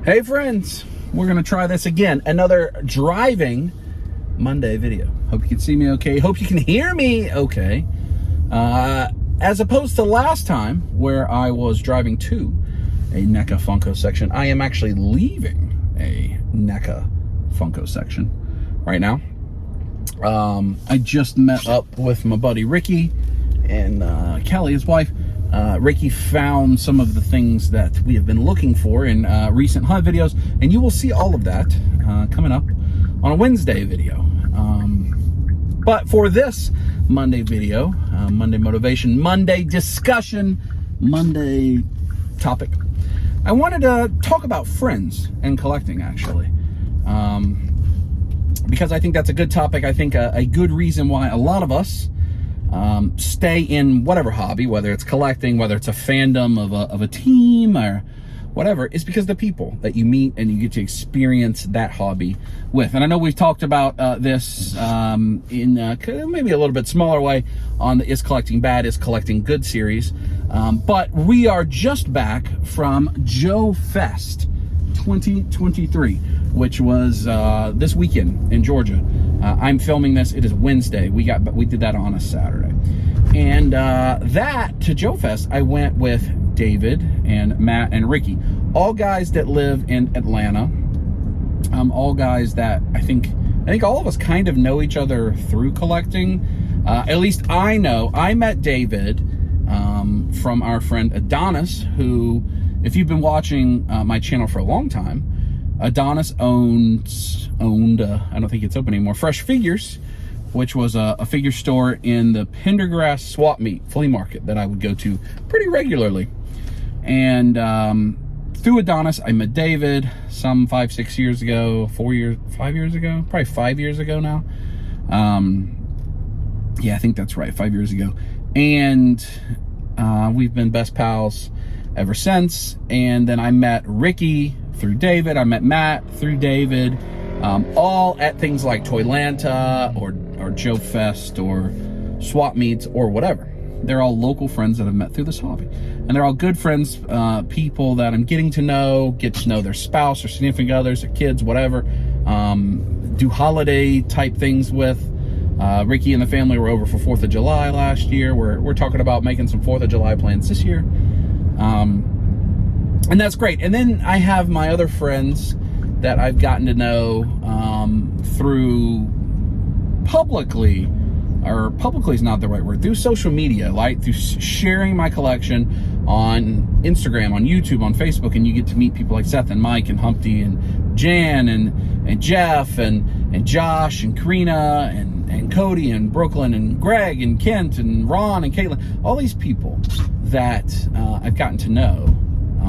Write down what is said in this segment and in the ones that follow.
Hey friends, we're gonna try this again. Another driving Monday video. Hope you can see me okay. Hope you can hear me okay. As opposed to last time where I was driving to a NECA Funko section, I am actually leaving a NECA Funko section right now. I just met up with my buddy Ricky and Kelly, his wife. Ricky found some of the things that we have been looking for in recent hunt videos, and you will see all of that coming up on a Wednesday video. But for this Monday video, Monday motivation, Monday discussion, Monday topic, I wanted to talk about friends and collecting, actually. Because I think that's a good topic. I think a good reason why a lot of us stay in whatever hobby, whether it's collecting, whether it's a fandom of a team or whatever, is because the people that you meet and you get to experience that hobby with. And I know we've talked about this in maybe a little bit smaller way on the Is Collecting Bad, Is Collecting Good series. But we are just back from Joe Fest 2023, which was this weekend in Georgia. I'm filming this. It is Wednesday. We did that on a Saturday, and that to Joe Fest, I went with David and Matt and Ricky, all guys that live in Atlanta. All guys that I think all of us kind of know each other through collecting. At least I know. I met David from our friend Adonis, who, if you've been watching my channel for a long time, Adonis owned I don't think it's open anymore, Fresh Figures, which was a figure store in the Pendergrass swap meet flea market that I would go to pretty regularly. And through Adonis, I met David some 5 years ago now. Yeah, I think that's right, 5 years ago. And we've been best pals ever since. And then I met Ricky through David. I met Matt through David, all at things like Toylanta or Joe Fest or swap meets or whatever. They're all local friends that I've met through this hobby, and they're all good friends, people that I'm getting to know, get to know their spouse or significant others, their kids, whatever. Do holiday type things with. Ricky and the family were over for 4th of July last year. We're talking about making some 4th of July plans this year. And that's great. And then I have my other friends that I've gotten to know through publicly is not the right word, through social media, like through sharing my collection on Instagram, on YouTube, on Facebook, and you get to meet people like Seth and Mike and Humpty and Jan and Jeff and Josh and Karina and Cody and Brooklyn and Greg and Kent and Ron and Caitlin, all these people that I've gotten to know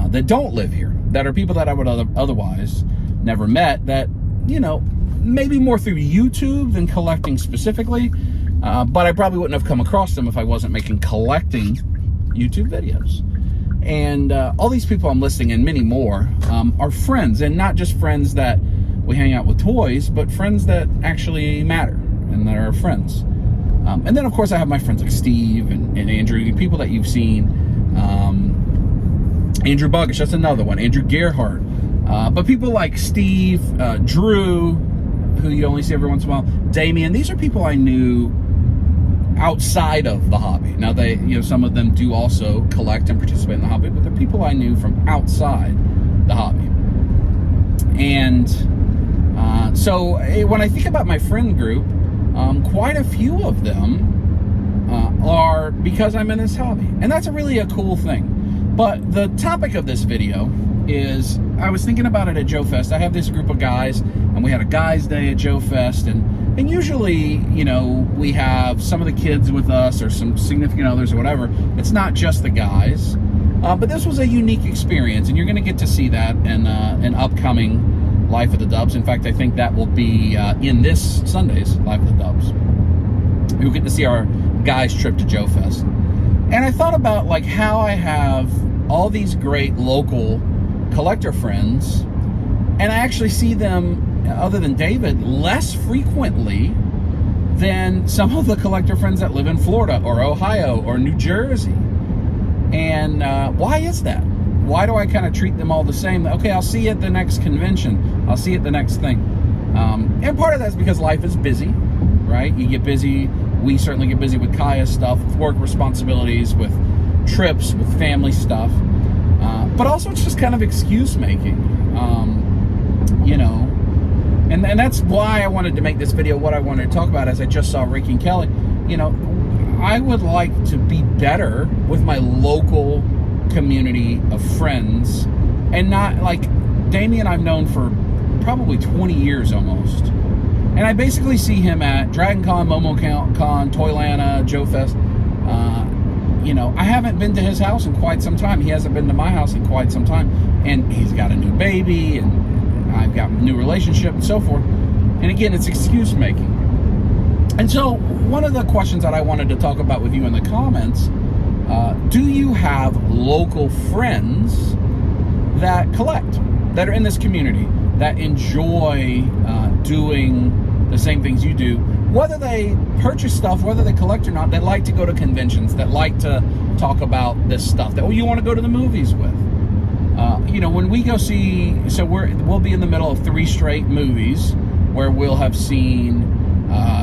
that don't live here, that are people that I would otherwise never met, that, you know, maybe more through YouTube than collecting specifically, but I probably wouldn't have come across them if I wasn't making collecting YouTube videos. And all these people I'm listing and many more are friends, and not just friends that we hang out with toys, but friends that actually matter and that are friends. And then of course I have my friends like Steve and Andrew, people that you've seen. Andrew Buggish, that's another one. Andrew Gerhardt. But people like Steve, Drew, who you only see every once in a while, Damien, these are people I knew outside of the hobby. Now they, you know, some of them do also collect and participate in the hobby, but they're people I knew from outside the hobby. And so when I think about my friend group, quite a few of them are because I'm in this hobby. And that's really a cool thing. But the topic of this video is, I was thinking about it at Joe Fest. I have this group of guys, and we had a guys' day at Joe Fest, and usually, you know, we have some of the kids with us or some significant others or whatever. It's not just the guys. But this was a unique experience, and you're going to get to see that in an upcoming Life of the Dubs. In fact, I think that will be in this Sunday's Life of the Dubs. You'll get to see our guys' trip to Joe Fest. And I thought about like how I have all these great local collector friends, and I actually see them, other than David, less frequently than some of the collector friends that live in Florida or Ohio or New Jersey. And why is that? why do I kind of treat them all the same? Okay, I'll see you at the next convention. I'll see you at the next thing. And part of that's because life is busy, right? You get busy. We certainly get busy with Kaya's stuff, with work responsibilities, with trips, with family stuff. But also it's just kind of excuse making, you know. And that's why I wanted to make this video. What I wanted to talk about, as I just saw Ricky and Kelly, you know, I would like to be better with my local community of friends, and not like Damien I've known for probably 20 years almost, and I basically see him at Dragon Con, MomoCon, Toylanta, Joe Fest. You know, I haven't been to his house in quite some time. He hasn't been to my house in quite some time, and he's got a new baby, and I've got a new relationship and so forth. And again, it's excuse making. And so one of the questions that I wanted to talk about with you in the comments, do you have local friends that collect, that are in this community, that enjoy doing the same things you do, whether they purchase stuff, whether they collect or not, that like to go to conventions, that like to talk about this stuff, that you want to go to the movies with? You know, when we go see, so we'll be in the middle of 3 straight movies where we'll have seen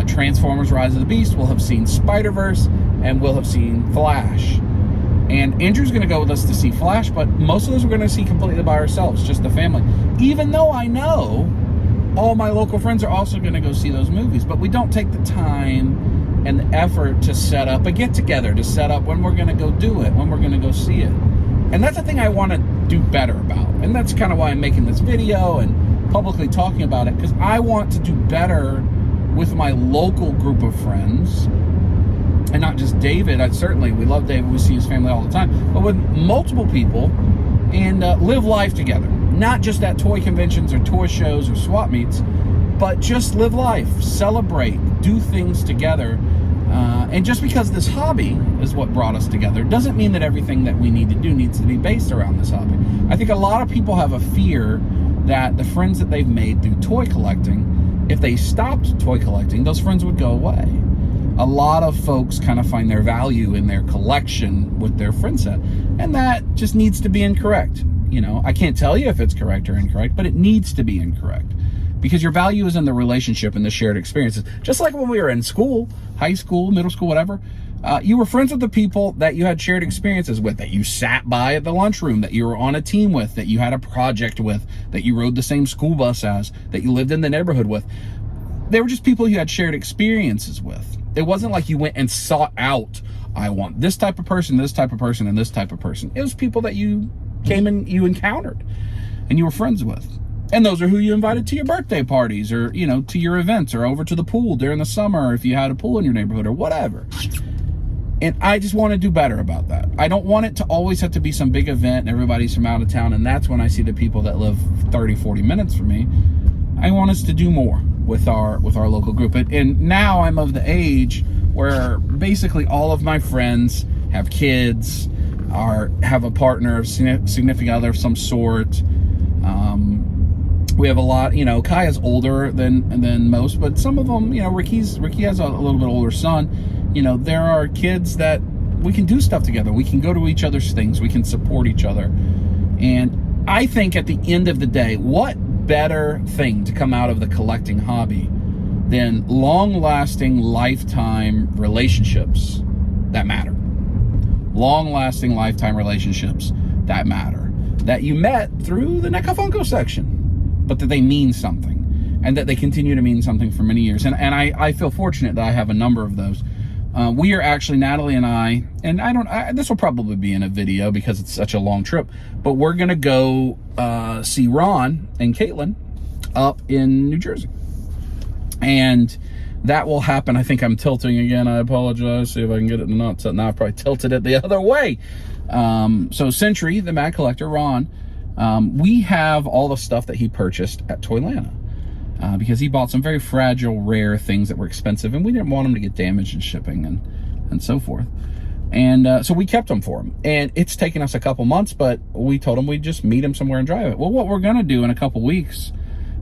Transformers Rise of the Beast, we'll have seen Spider-Verse, and we'll have seen Flash. And Andrew's going to go with us to see Flash, but most of those we're going to see completely by ourselves, just the family. Even though I know all my local friends are also going to go see those movies, but we don't take the time and the effort to set up a get-together, to set up when we're going to go do it, when we're going to go see it. And that's the thing I want to do better about. And that's kind of why I'm making this video and publicly talking about it, because I want to do better with my local group of friends. And not just David. We love David, we see his family all the time, but with multiple people, and live life together. Not just at toy conventions or toy shows or swap meets, but just live life, celebrate, do things together. And just because this hobby is what brought us together doesn't mean that everything that we need to do needs to be based around this hobby. I think a lot of people have a fear that the friends that they've made through toy collecting, if they stopped toy collecting, those friends would go away. A lot of folks kind of find their value in their collection with their friend set, and that just needs to be incorrect. You know, I can't tell you if it's correct or incorrect, but it needs to be incorrect, because your value is in the relationship and the shared experiences. Just like when we were in school, high school, middle school, whatever, you were friends with the people that you had shared experiences with, that you sat by at the lunchroom, that you were on a team with, that you had a project with, that you rode the same school bus as, that you lived in the neighborhood with. They were just people you had shared experiences with. It wasn't like you went and sought out, I want this type of person, this type of person, and this type of person. It was people that you came and you encountered and you were friends with. And those are who you invited to your birthday parties, or, you know, to your events, or over to the pool during the summer if you had a pool in your neighborhood or whatever. And I just want to do better about that. I don't want it to always have to be some big event and everybody's from out of town, and that's when I see the people that live 30, 40 minutes from me. I want us to do more with our local group. And now I'm of the age where basically all of my friends have kids, have a partner, significant other of some sort. We have a lot, you know, Kaya's older than most, but some of them, you know, Ricky has a little bit older son. You know, there are kids that we can do stuff together. We can go to each other's things. We can support each other. And I think at the end of the day, what better thing to come out of the collecting hobby than long-lasting, lifetime relationships that matter. Long-lasting, lifetime relationships that matter. That you met through the NECA Funko section, but that they mean something, and that they continue to mean something for many years. And I feel fortunate that I have a number of those. We are actually, Natalie and I, and this will probably be in a video because it's such a long trip, but we're going to go see Ron and Caitlin up in New Jersey. And that will happen. I think I'm tilting again. I apologize. See if I can get it not tilt. Now I've probably tilted it the other way. So Century, the Mad Collector, Ron, we have all the stuff that he purchased at Toylanta. Because he bought some very fragile, rare things that were expensive, and we didn't want them to get damaged in shipping and so forth. And so we kept them for him. And it's taken us a couple months, but we told him we'd just meet him somewhere and drive it. Well, what we're going to do in a couple weeks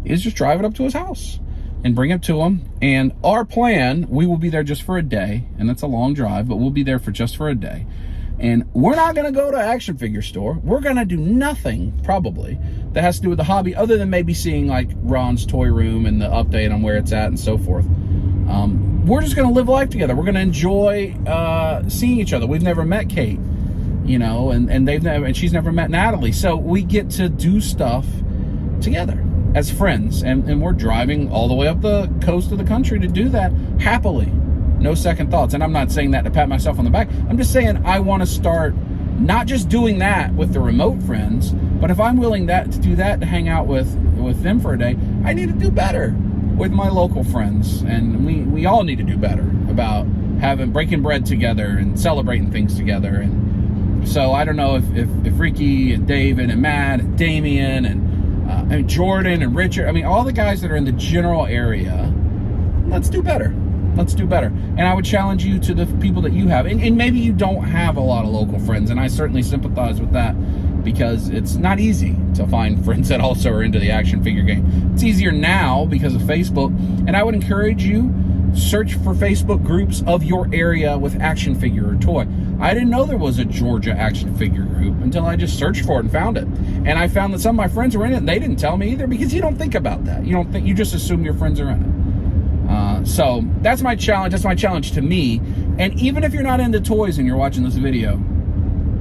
is just drive it up to his house and bring it to him. And our plan, we will be there just for a day, and that's a long drive, but we'll be there for just for a day. And we're not going to go to action figure store. We're going to do nothing, probably, that has to do with the hobby, other than maybe seeing like Ron's toy room and the update on where it's at and so forth. We're just going to live life together. We're going to enjoy seeing each other. We've never met Kate, you know, and she's never met Natalie. So we get to do stuff together as friends, and we're driving all the way up the coast of the country to do that happily. No second thoughts. And I'm not saying that to pat myself on the back. I'm just saying I want to start not just doing that with the remote friends, but if I'm willing to do that, to hang out with them for a day, I need to do better with my local friends. And we all need to do better about breaking bread together and celebrating things together. And so I don't know if Ricky and David and Matt and Damien and Jordan and Richard, I mean, all the guys that are in the general area, let's do better. Let's do better. And I would challenge you to the people that you have. And maybe you don't have a lot of local friends, and I certainly sympathize with that, because it's not easy to find friends that also are into the action figure game. It's easier now because of Facebook, and I would encourage you, search for Facebook groups of your area with action figure or toy. I didn't know there was a Georgia action figure group until I just searched for it and found it. And I found that some of my friends were in it, and they didn't tell me either, because you don't think about that. You just assume your friends are in it. So that's my challenge. That's my challenge to me. And even if you're not into toys and you're watching this video,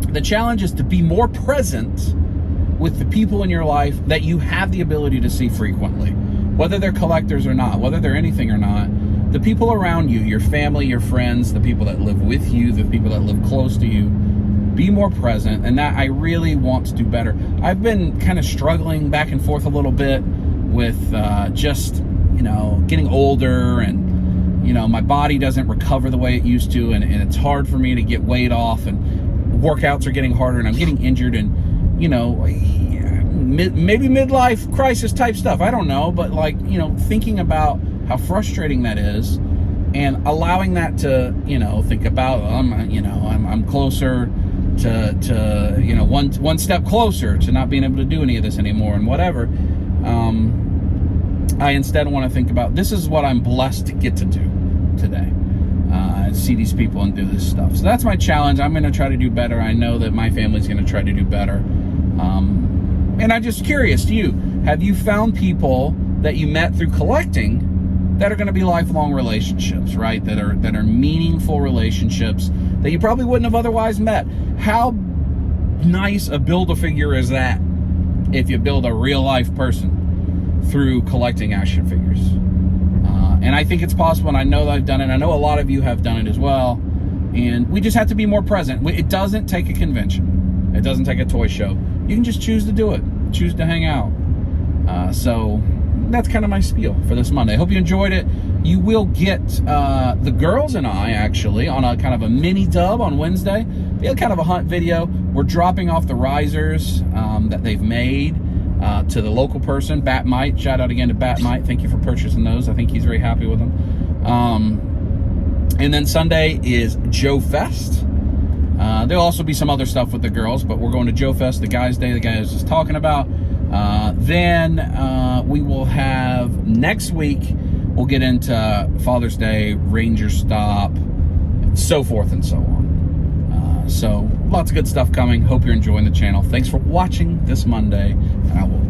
the challenge is to be more present with the people in your life that you have the ability to see frequently, whether they're collectors or not, whether they're anything or not. The people around you, your family, your friends, the people that live with you, the people that live close to you, be more present. And that I really want to do better. I've been kind of struggling back and forth a little bit with just, getting older, and, my body doesn't recover the way it used to, and it's hard for me to get weight off, and workouts are getting harder, and I'm getting injured, and, maybe midlife crisis type stuff. I don't know, but thinking about how frustrating that is, and allowing that to, think about, I'm closer to one step closer to not being able to do any of this anymore, and whatever. I instead want to think about, this is what I'm blessed to get to do today. See these people and do this stuff. So that's my challenge. I'm going to try to do better. I know that my family's going to try to do better. And I'm just curious to you, have you found people that you met through collecting that are going to be lifelong relationships, right? That are meaningful relationships that you probably wouldn't have otherwise met. How nice a Build-A-Figure is that if you build a real life person through collecting action figures? And I think it's possible, and I know that I've done it. I know a lot of you have done it as well. And we just have to be more present. It doesn't take a convention. It doesn't take a toy show. You can just choose to do it. Choose to hang out. So that's kind of my spiel for this Monday. I hope you enjoyed it. You will get the girls and I, actually, on a kind of a mini dub on Wednesday. Be kind of a hunt video. We're dropping off the risers that they've made to the local person, Batmite. Shout out again to Batmite. Thank you for purchasing those. I think he's very happy with them. And then Sunday is Joe Fest. There'll also be some other stuff with the girls, but we're going to Joe Fest, the guys' day the guy was just talking about. Then we will have, next week, we'll get into Father's Day, Ranger Stop, and so forth and so on. So lots of good stuff coming. Hope you're enjoying the channel. Thanks for watching this Monday, and I will